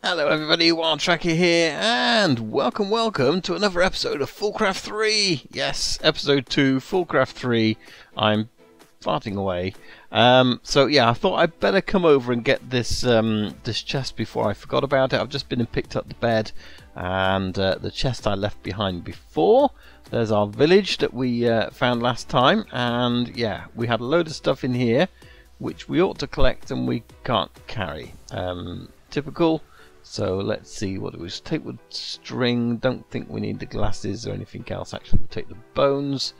Hello everybody, Wild Tracker here, and welcome to another episode of Fullcraft 3! Yes, episode 2, Fullcraft 3. I'm farting away. So yeah, I thought I'd better come over and get this this chest before I forgot about it. I've just been and picked up the bed and the chest I left behind before. There's our village that we found last time, and yeah, we had a load of stuff in here which we ought to collect and we can't carry. Typical. So let's see, what do we take with string? Don't think we need the glasses or anything else. Actually, we'll take the bones.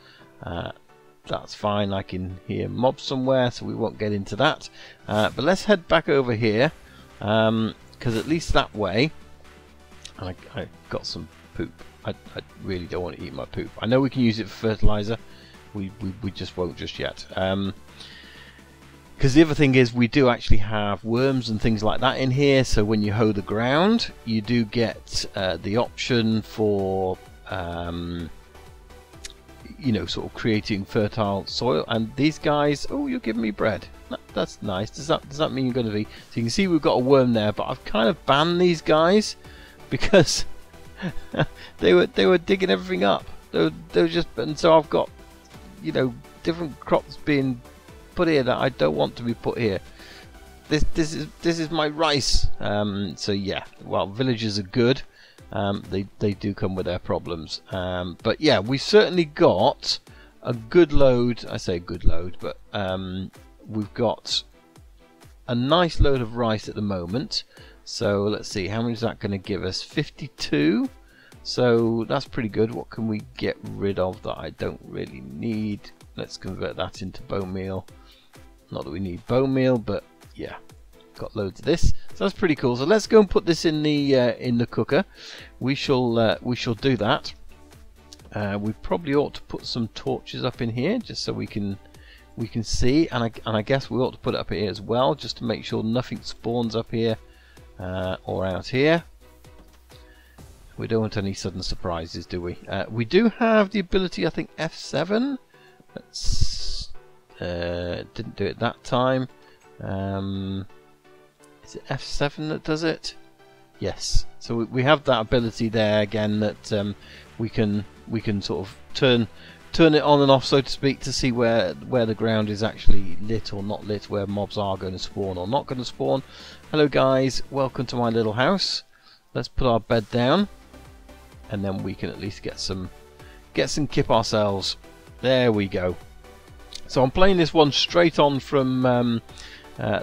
That's fine. I can hear mobs somewhere, so we won't get into that. But let's head back over here, because at least that way, I got some poop. I really don't want to eat my poop. I know we can use it for fertilizer. We just won't just yet. Because the other thing is we do actually have worms and things like that in here, so when you hoe the ground you do get the option for you know, sort of creating fertile soil. And these guys, oh, you're giving me bread, that's nice. Does that mean you're going to be, so you can see we've got a worm there, but I've kind of banned these guys because they were digging everything up. They were just, and so I've got, you know, different crops being put here that I don't want to be put here. This is my rice. So yeah, well, villagers are good. They do come with their problems. But yeah, we certainly got a good load. I say good load, but we've got a nice load of rice at the moment. So let's see, how many is that going to give us? 52. So that's pretty good. What can we get rid of that I don't really need? Let's convert that into bone meal. Not that we need bone meal, but yeah, got loads of this. So that's pretty cool. So let's go and put this in the cooker. We shall do that. We probably ought to put some torches up in here just so we can see, and I guess we ought to put it up here as well, just to make sure nothing spawns up here or out here. We don't want any sudden surprises, do we? We do have the ability, I think, F7. Didn't do it that time. Is it F7 that does it? Yes. So we have that ability there again, that we can sort of turn it on and off, so to speak, to see where the ground is actually lit or not lit, where mobs are going to spawn or not going to spawn. Hello guys, welcome to my little house. Let's put our bed down, and then we can at least get some kip ourselves. There we go. So I'm playing this one straight on from the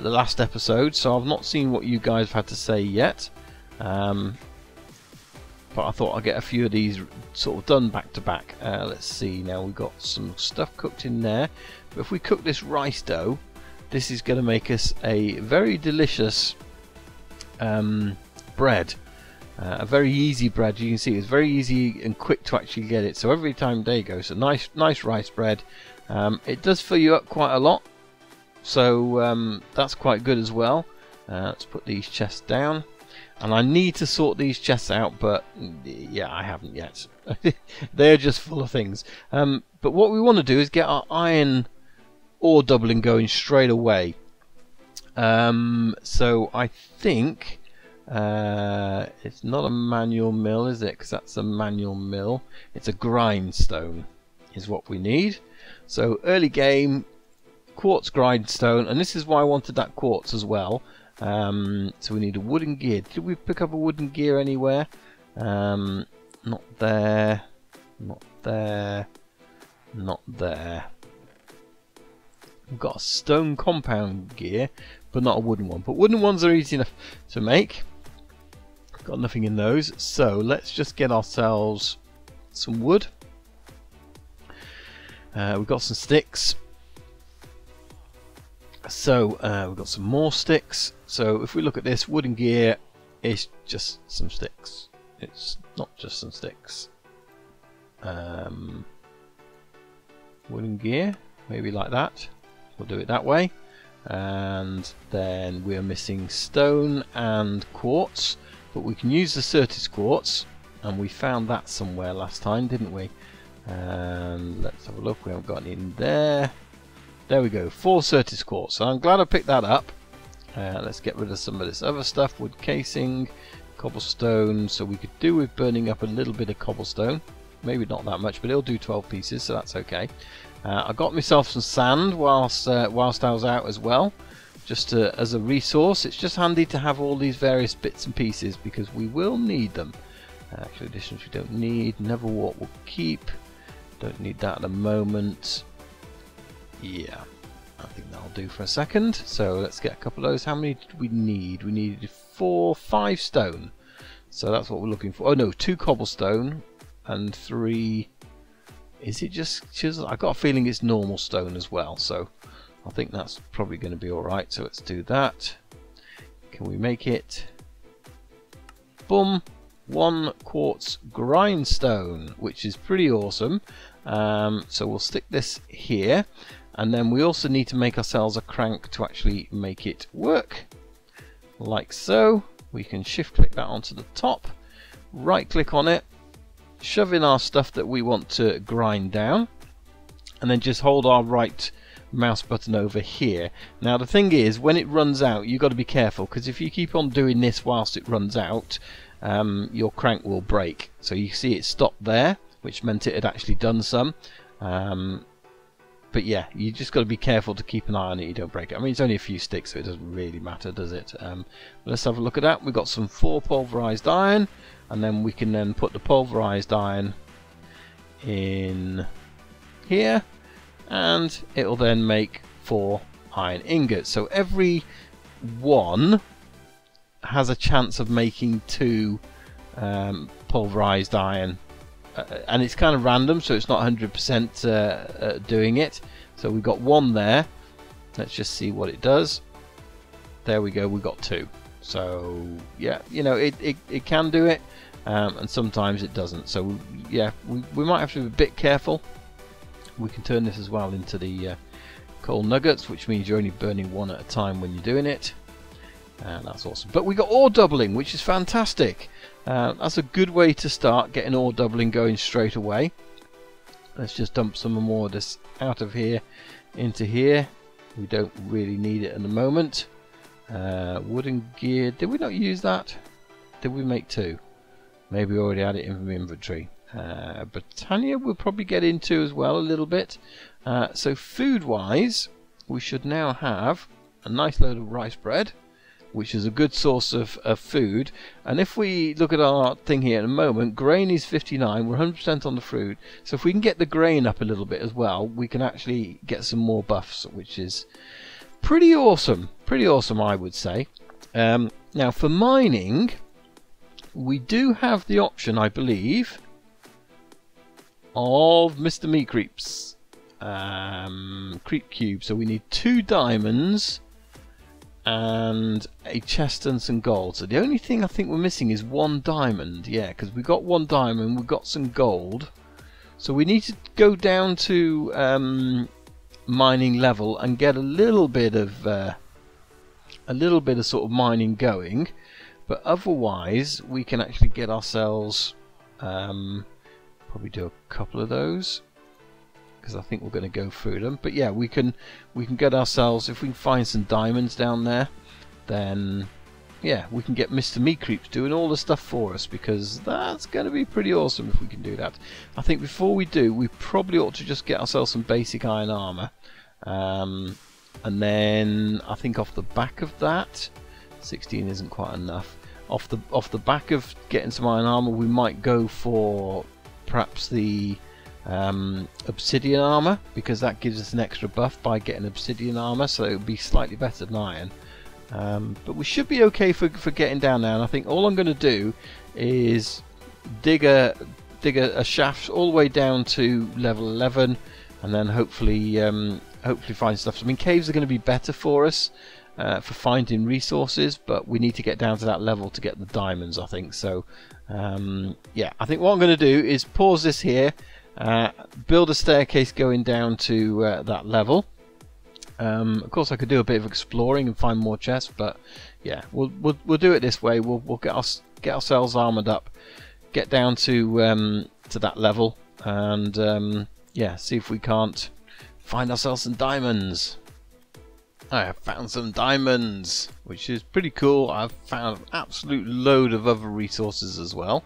last episode, so I've not seen what you guys have had to say yet, but I thought I'd get a few of these sort of done back to back. Let's see, now we've got some stuff cooked in there, but if we cook this rice dough, this is going to make us a very delicious bread. A very easy bread. You can see it's very easy and quick to actually get it. So every time, there you go, so nice rice bread. It does fill you up quite a lot, so that's quite good as well. Let's put these chests down, and I need to sort these chests out, but yeah, I haven't yet. They're just full of things. But what we want to do is get our iron ore doubling going straight away. So I think it's not a manual mill, is it? Because that's a manual mill. It's a grindstone is what we need. So early game, quartz grindstone, and this is why I wanted that quartz as well. So we need a wooden gear. Did we pick up a wooden gear anywhere? Not there, not there, not there. We've got a stone compound gear, but not a wooden one. But wooden ones are easy enough to make. Got nothing in those, so let's just get ourselves some wood. We've got some sticks, so we've got some more sticks. So if we look at this wooden gear, it's just some sticks. It's not just some sticks. Wooden gear, maybe like that. We'll do it that way. And then we're missing stone and quartz, but we can use the Certis quartz, and we found that somewhere last time, didn't we? And let's have a look. We haven't got any in there. There we go, 4 Certis quartz. So I'm glad I picked that up. Let's get rid of some of this other stuff. Wood casing, cobblestone, so we could do with burning up a little bit of cobblestone. Maybe not that much, but it'll do 12 pieces, so that's okay. I got myself some sand whilst I was out as well, just as a resource. It's just handy to have all these various bits and pieces because we will need them. Actual additions we don't need. Never walk we'll keep. Don't need that at the moment. Yeah, I think that'll do for a second. So let's get a couple of those. How many did we need? We needed 5 stone. So that's what we're looking for. Oh no, 2 cobblestone and 3. Is it just chisel? I got a feeling it's normal stone as well. So I think that's probably going to be all right. So let's do that. Can we make it? Boom. 1 quartz grindstone, which is pretty awesome. So we'll stick this here, and then we also need to make ourselves a crank to actually make it work, like so. We can shift click that onto the top, right click on it, shove in our stuff that we want to grind down, and then just hold our right mouse button over here. Now the thing is, when it runs out, you've got to be careful, because if you keep on doing this whilst it runs out, your crank will break. So you see it stopped there, which meant it had actually done some. But yeah, you just got to be careful to keep an eye on it, you don't break it. I mean, it's only a few sticks, so it doesn't really matter, does it? Let's have a look at that. We've got some 4 pulverized iron, and then we can then put the pulverized iron in here, and it'll then make 4 iron ingots. So every one has a chance of making 2 pulverized iron, and it's kind of random, so it's not 100% doing it. So we've got 1 there. Let's just see what it does. There we go, we got 2. So yeah, you know, it can do it, and sometimes it doesn't. So yeah, we might have to be a bit careful. We can turn this as well into the coal nuggets, which means you're only burning 1 at a time when you're doing it. And that's awesome. But we got ore doubling, which is fantastic. That's a good way to start getting ore doubling going straight away. Let's just dump some more of this out of here into here. We don't really need it at the moment. Wooden gear, did we not use that? Did we make 2? Maybe we already had it in the inventory. Britannia we'll probably get into as well a little bit. So food wise, we should now have a nice load of rice bread, which is a good source of food. And if we look at our thing here in a moment, grain is 59, we're 100% on the food. So if we can get the grain up a little bit as well, we can actually get some more buffs, which is pretty awesome. Pretty awesome, I would say. Now for mining, we do have the option, I believe, of Mr. Meat Creeps. Creep cube. So we need 2 diamonds and a chest and some gold. So the only thing I think we're missing is 1 diamond. Yeah, because we got 1 diamond, we've got some gold. So we need to go down to mining level and get a little bit of sort of mining going. But otherwise, we can actually get ourselves probably do a couple of those, because I think we're going to go through them. But yeah, we can get ourselves, if we can find some diamonds down there, then yeah, we can get Mr. Meat Creeps doing all the stuff for us, because that's going to be pretty awesome if we can do that. I think before we do, we probably ought to just get ourselves some basic iron armor, and then I think off the back of that, 16 isn't quite enough. Off the back of getting some iron armor, we might go for perhaps the obsidian armor, because that gives us an extra buff by getting obsidian armor, so it would be slightly better than iron. But we should be okay for getting down there, and I think all I'm going to do is dig a shaft all the way down to level 11, and then hopefully find stuff. I mean, caves are going to be better for us for finding resources, but we need to get down to that level to get the diamonds, I think. So yeah, I think what I'm going to do is pause this here, build a staircase going down to that level. Of course I could do a bit of exploring and find more chests, but yeah, we'll do it this way. We'll get ourselves armored up, get down to that level, and yeah, see if we can't find ourselves some diamonds. I have found some diamonds, which is pretty cool. I've found an absolute load of other resources as well.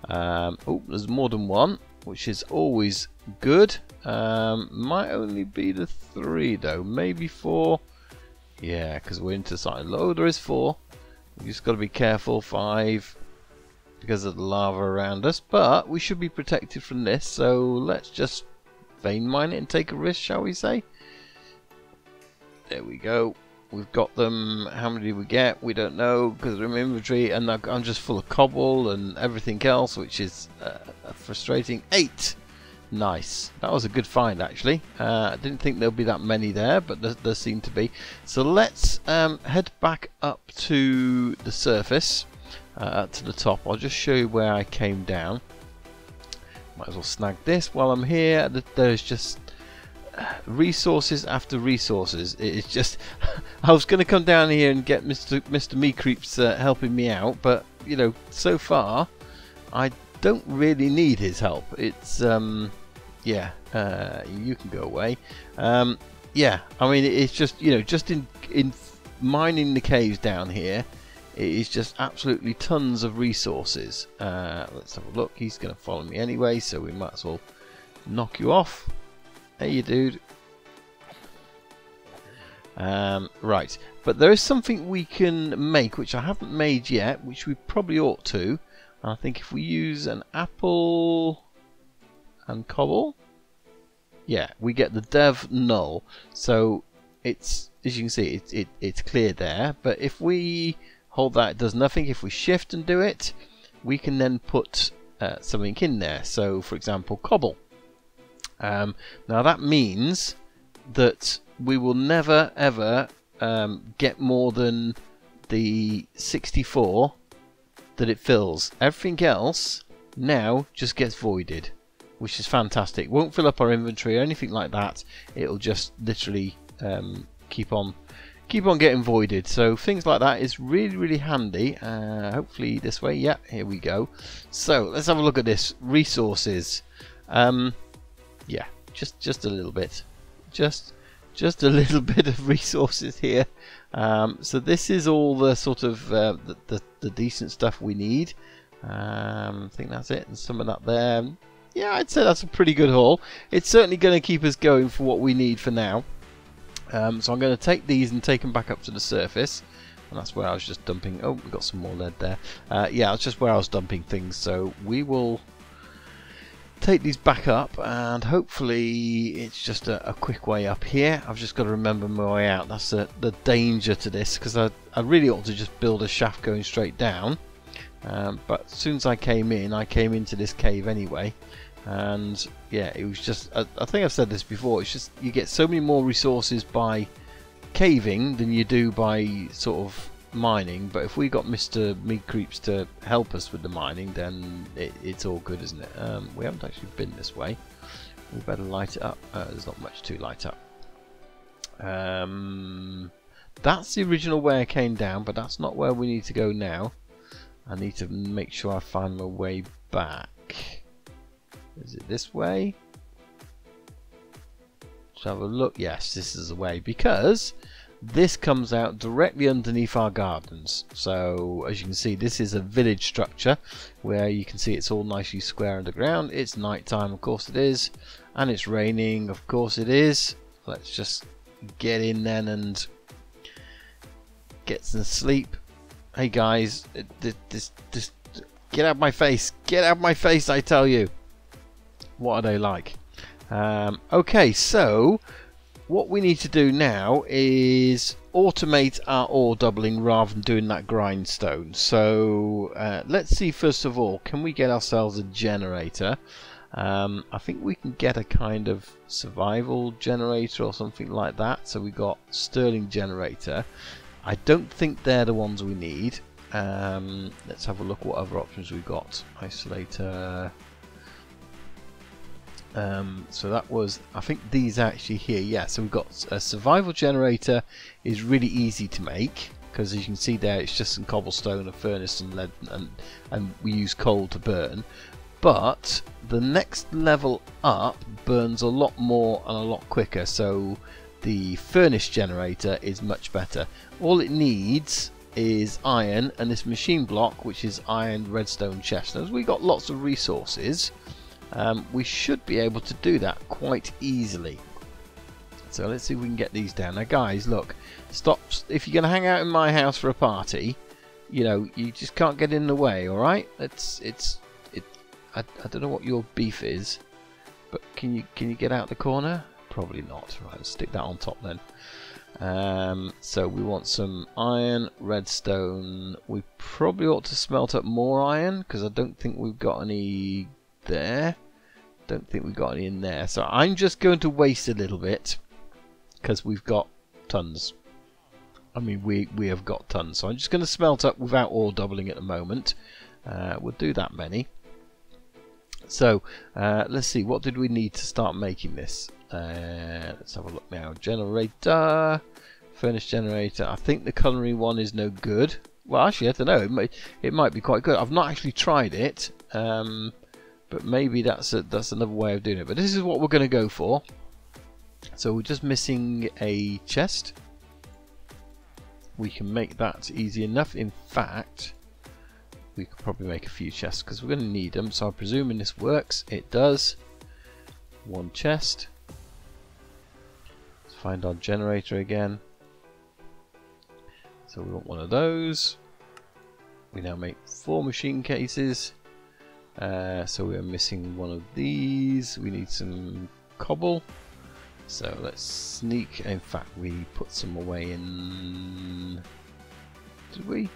Oh, there's more than one, which is always good. Might only be the 3 though, maybe 4. Yeah, because we're into something. Oh, there is 4. We just got to be careful. 5, because of the lava around us. But we should be protected from this, so let's just vein mine it and take a risk, shall we say? There we go. We've got them. How many did we get? We don't know because they're in my inventory, and I'm just full of cobble and everything else, which is frustrating. 8. Nice. That was a good find, actually. I didn't think there'll be that many there, but there seem to be. So let's head back up to the surface, to the top. I'll just show you where I came down. Might as well snag this while I'm here. There's just resources after resources. It's just I was going to come down here and get Mr. Meatcreeps helping me out, but you know, so far I don't really need his help. It's yeah, you can go away. Yeah, I mean, it's just, you know, just in mining the caves down here, it is just absolutely tons of resources. Let's have a look. He's going to follow me anyway, so we might as well knock you off. Hey, you dude. Right, but there is something we can make, which I haven't made yet, which we probably ought to. And I think if we use an apple and cobble, yeah, we get the dev null. So it's, as you can see, it's clear there. But if we hold that, it does nothing. If we shift and do it, we can then put something in there. So, for example, cobble. Now that means that we will never ever get more than the 64 that it fills. Everything else now just gets voided, which is fantastic. Won't fill up our inventory or anything like that. It'll just literally keep on getting voided. So things like that is really handy. Hopefully this way. Yeah, here we go. So let's have a look at this. Resources. Yeah, just a little bit, just a little bit of resources here. So this is all the sort of the decent stuff we need. I think that's it, and some of that there. Yeah, I'd say that's a pretty good haul. It's certainly going to keep us going for what we need for now. So I'm going to take these and take them back up to the surface, and that's where I was just dumping. Oh, we got some more lead there. Yeah, it's just where I was dumping things. So we will take these back up, and hopefully it's just a quick way up here. I've just got to remember my way out. That's the danger to this, because I really ought to just build a shaft going straight down. But as soon as I came into this cave anyway, and yeah, it was just, I think I've said this before, it's just you get so many more resources by caving than you do by sort of mining. But if we got Mr. Meatcreeps to help us with the mining, then it's all good, isn't it? We haven't actually been this way. We better light it up. There's not much to light up. That's the original way I came down, but that's not where we need to go now. I need to make sure I find my way back. Is it this way? Let's have a look. Yes, this is the way, because this comes out directly underneath our gardens. So as you can see, this is a village structure where you can see it's all nicely square underground. It's night time, of course it is, and it's raining, of course it is. Let's just get in then and get some sleep. Hey guys, this get out of my face, get out of my face, I tell you. What are they like? Okay, so what we need to do now is automate our ore doubling rather than doing that grindstone. So let's see, first of all, can we get ourselves a generator? I think we can get a kind of survival generator or something like that. So we got Stirling generator. I don't think they're the ones we need. Let's have a look what other options we've got. Isolator. So that was, I think these are actually here. Yeah, so we've got a survival generator is really easy to make, because as you can see there, it's just some cobblestone, a furnace and lead, and we use coal to burn. But the next level up burns a lot more and a lot quicker. So the furnace generator is much better. All it needs is iron and this machine block, which is iron redstone chest. As we got lots of resources, we should be able to do that quite easily. So let's see if we can get these down. Now guys, look, stop. If you're going to hang out in my house for a party, you know, you just can't get in the way, alright? I don't know what your beef is, but can you get out the corner? Probably not. Right, let's stick that on top then. So we want some iron, redstone. We probably ought to smelt up more iron, because I don't think we've got any there. Don't think we've got any in there. So I'm just going to waste a little bit, because we've got tons. I mean, we have got tons. So I'm just going to smelt up without ore doubling at the moment. We'll do that many. So let's see, what did we need to start making this? Let's have a look now. Generator, furnace generator. I think the culinary one is no good. Well, actually, I don't know. It might be quite good. I've not actually tried it, but maybe that's another way of doing it. But this is what we're going to go for. So we're just missing a chest. We can make that easy enough. In fact, we could probably make a few chests because we're going to need them. So I'm presuming this works. It does. One chest. Let's find our generator again. So we want one of those. We now make 4 machine cases. So we are missing one of these. We need some cobble. So let's sneak. In fact, we put some away in. Did we?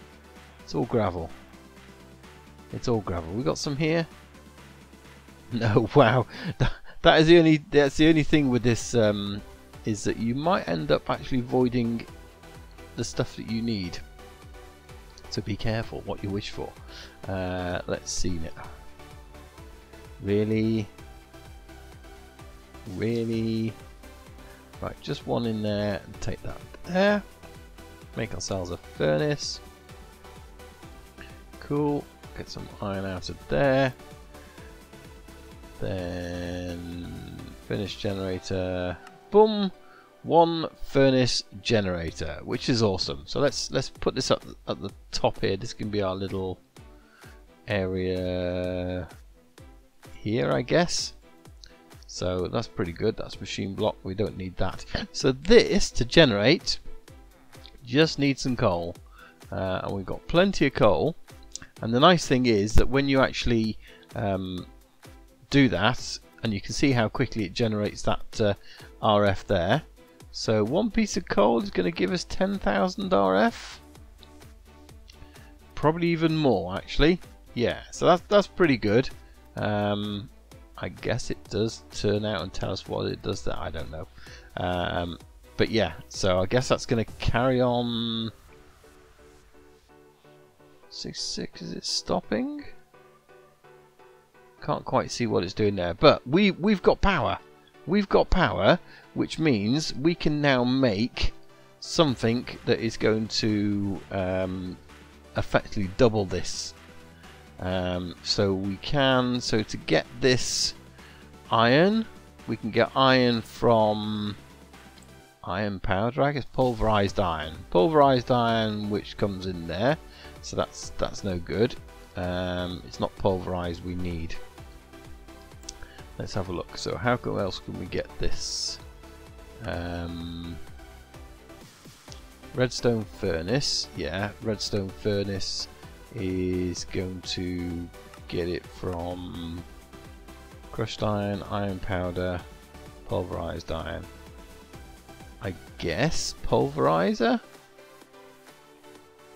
It's all gravel. It's all gravel. We got some here. No, wow. That's the only thing with this is that you might end up actually voiding the stuff that you need. So be careful what you wish for. Let's see now. Really? Right, just one in there and take that there. Make ourselves a furnace. Cool. Get some iron out of there. Then furnace generator. Boom! 1 furnace generator, which is awesome. So let's put this up at the top here. This can be our little area here, I guess. So that's pretty good. That's machine block. We don't need that. So this to generate just needs some coal, and we've got plenty of coal. And the nice thing is that when you actually do that, and you can see how quickly it generates that RF there. So 1 piece of coal is going to give us 10,000 RF. Probably even more, actually. Yeah, so that's pretty good. I guess it does turn out and tell us what it does there. I don't know. But yeah, so I guess that's going to carry on. 6.6, is it stopping? Can't quite see what it's doing there. But we've got power. We've got power, which means we can now make something that is going to effectively double this. So we can, so to get this iron, we can get iron from iron powder, I guess, pulverized iron, which comes in there. So that's no good. It's not pulverized we need. Let's have a look. So how else can we get this? Redstone furnace. Yeah, redstone furnace is going to get it from crushed iron, iron powder, pulverized iron. I guess pulverizer?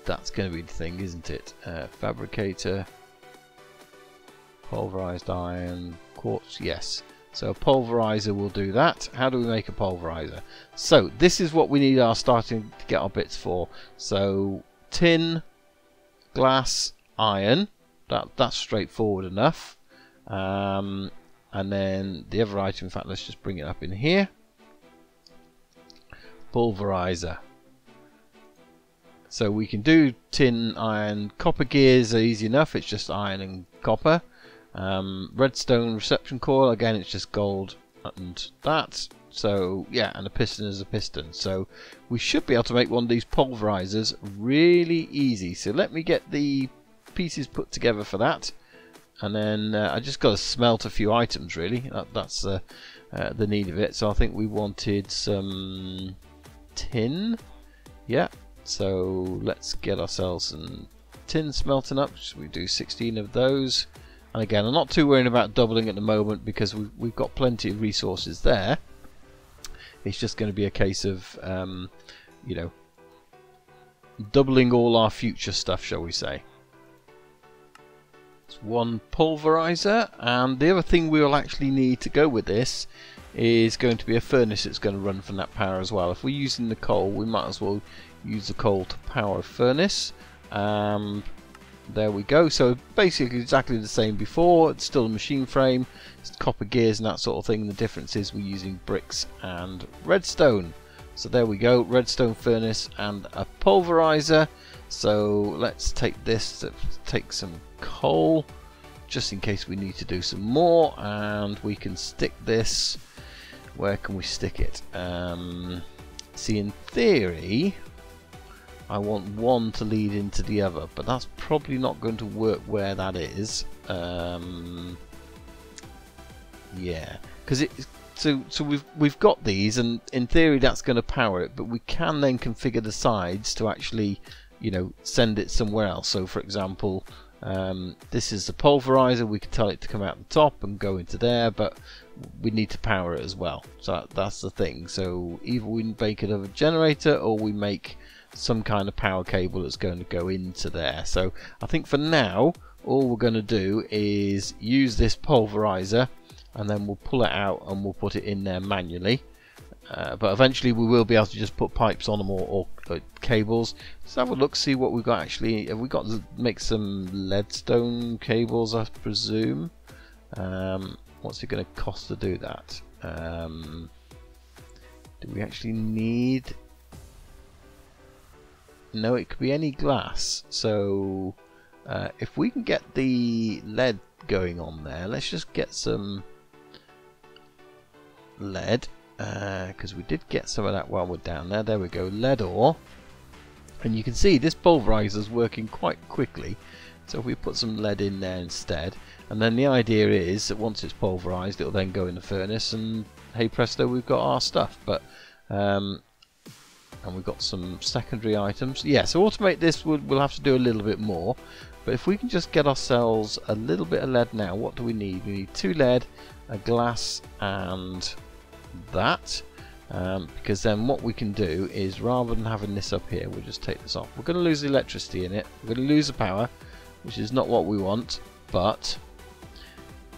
That's going to be the thing, isn't it? Fabricator, pulverized iron, quartz, yes. So a pulverizer will do that. How do we make a pulverizer? So this is what we need our starting to get our bits for. So tin, glass, iron, that's straightforward enough. And then the other item, in fact, let's just bring it up in here. Pulverizer. So we can do tin, iron, copper gears are easy enough. It's just iron and copper. Redstone reception coil, again, it's just gold and that. So yeah, and a piston is a piston. So we should be able to make one of these pulverizers really easy. So let me get the pieces put together for that, and then I just got to smelt a few items really. That's the need of it. So I think we wanted some tin. Yeah, so let's get ourselves some tin smelting up. So we do 16 of those. And again, I'm not too worried about doubling at the moment because we've got plenty of resources there. It's just going to be a case of, you know, doubling all our future stuff, shall we say. It's one pulverizer, and the other thing we will actually need to go with this is going to be a furnace that's going to run from that power as well. If we're using the coal, we might as well use the coal to power a furnace. There we go. So basically exactly the same before. It's still a machine frame, it's copper gears and that sort of thing. The difference is we're using bricks and redstone. So there we go, redstone furnace and a pulverizer. So let's take this to take some coal just in case we need to do some more, and we can stick this. Where can we stick it? See, in theory I want one to lead into the other, but that's probably not going to work where that is. Yeah, because so we've got these, and in theory that's going to power it, but we can then configure the sides to actually, you know, send it somewhere else. So for example, this is the pulverizer. We can tell it to come out the top and go into there, but we need to power it as well. So that's the thing. So either we make it of a generator, or we make some kind of power cable that's going to go into there. So I think for now all we're going to do is use this pulverizer, and then we'll pull it out and we'll put it in there manually. But eventually we will be able to just put pipes on them, or cables. Let's have a look, see what we've got actually. Have we got to make some leadstone cables, I presume? What's it going to cost to do that? Do we actually need... No, it could be any glass. So if we can get the lead going on there, let's just get some lead, because we did get some of that while we're down there. There we go, lead ore. And you can see this pulverizer is working quite quickly. So if we put some lead in there instead, and then the idea is that once it's pulverized, it'll then go in the furnace, and hey presto, we've got our stuff. But and we've got some secondary items. Yeah, so automate this, we'll have to do a little bit more. But if we can just get ourselves a little bit of lead now, what do we need? We need 2 lead, a glass, and that. Because then what we can do is, rather than having this up here, we'll just take this off. We're going to lose the electricity in it. We're going to lose the power, which is not what we want, but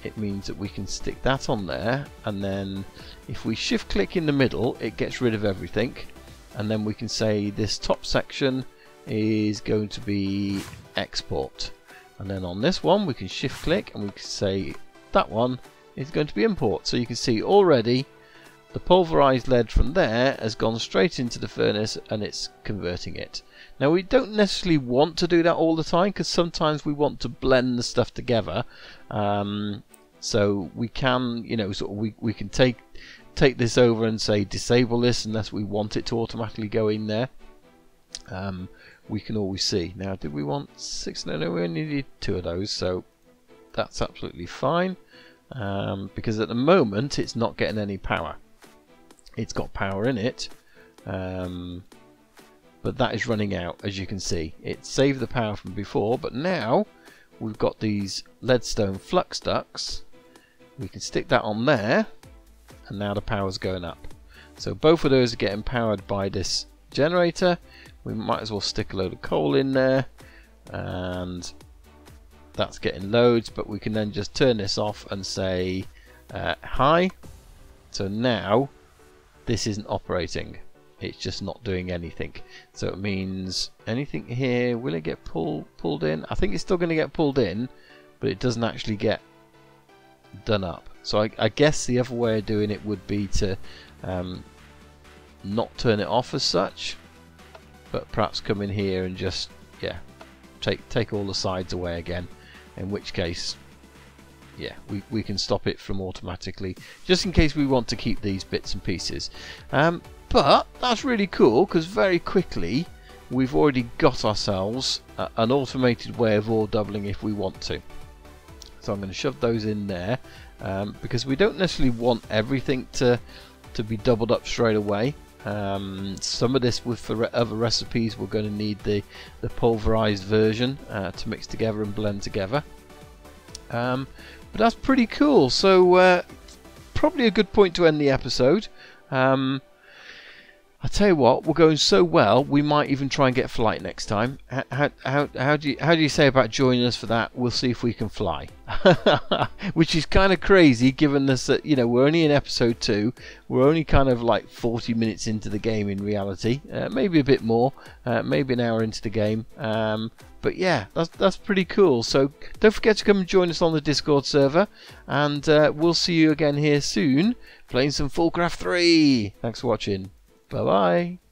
it means that we can stick that on there, and then if we shift click in the middle, it gets rid of everything. And then we can say this top section is going to be export, and then on this one we can shift click and we can say that one is going to be import. So you can see already the pulverized lead from there has gone straight into the furnace and it's converting it. Now we don't necessarily want to do that all the time, because sometimes we want to blend the stuff together. So we can, you know, sort of we can take this over and say disable this unless we want it to automatically go in there. We can always see. Now, did we want 6? No, we only need 2 of those, so that's absolutely fine. Because at the moment it's not getting any power. It's got power in it, but that is running out, as you can see. It saved the power from before, but now we've got these leadstone flux ducts. We can stick that on there, and now the power's going up. So both of those are getting powered by this generator. We might as well stick a load of coal in there, and that's getting loads, but we can then just turn this off and say hi. So now this isn't operating, it's just not doing anything. So it means anything here, will it get pulled in? I think it's still going to get pulled in, but it doesn't actually get done up. So I guess the other way of doing it would be to not turn it off as such, but perhaps come in here and just, yeah, take all the sides away again, in which case yeah, we can stop it from automatically, just in case we want to keep these bits and pieces. But that's really cool, because very quickly we've already got ourselves an automated way of ore doubling if we want to. So I'm going to shove those in there, because we don't necessarily want everything to be doubled up straight away. Some of this, for other recipes, we're going to need the pulverized version to mix together and blend together. But that's pretty cool. So probably a good point to end the episode. I'll tell you what, we're going so well, we might even try and get flight next time. How do you say about joining us for that? We'll see if we can fly. Which is kind of crazy, given this that, you know, we're only in episode 2. We're only kind of like 40 minutes into the game in reality. Maybe a bit more, maybe an hour into the game. But yeah, that's pretty cool. So don't forget to come and join us on the Discord server, and we'll see you again here soon, playing some Fullcraft 3. Thanks for watching. Bye bye.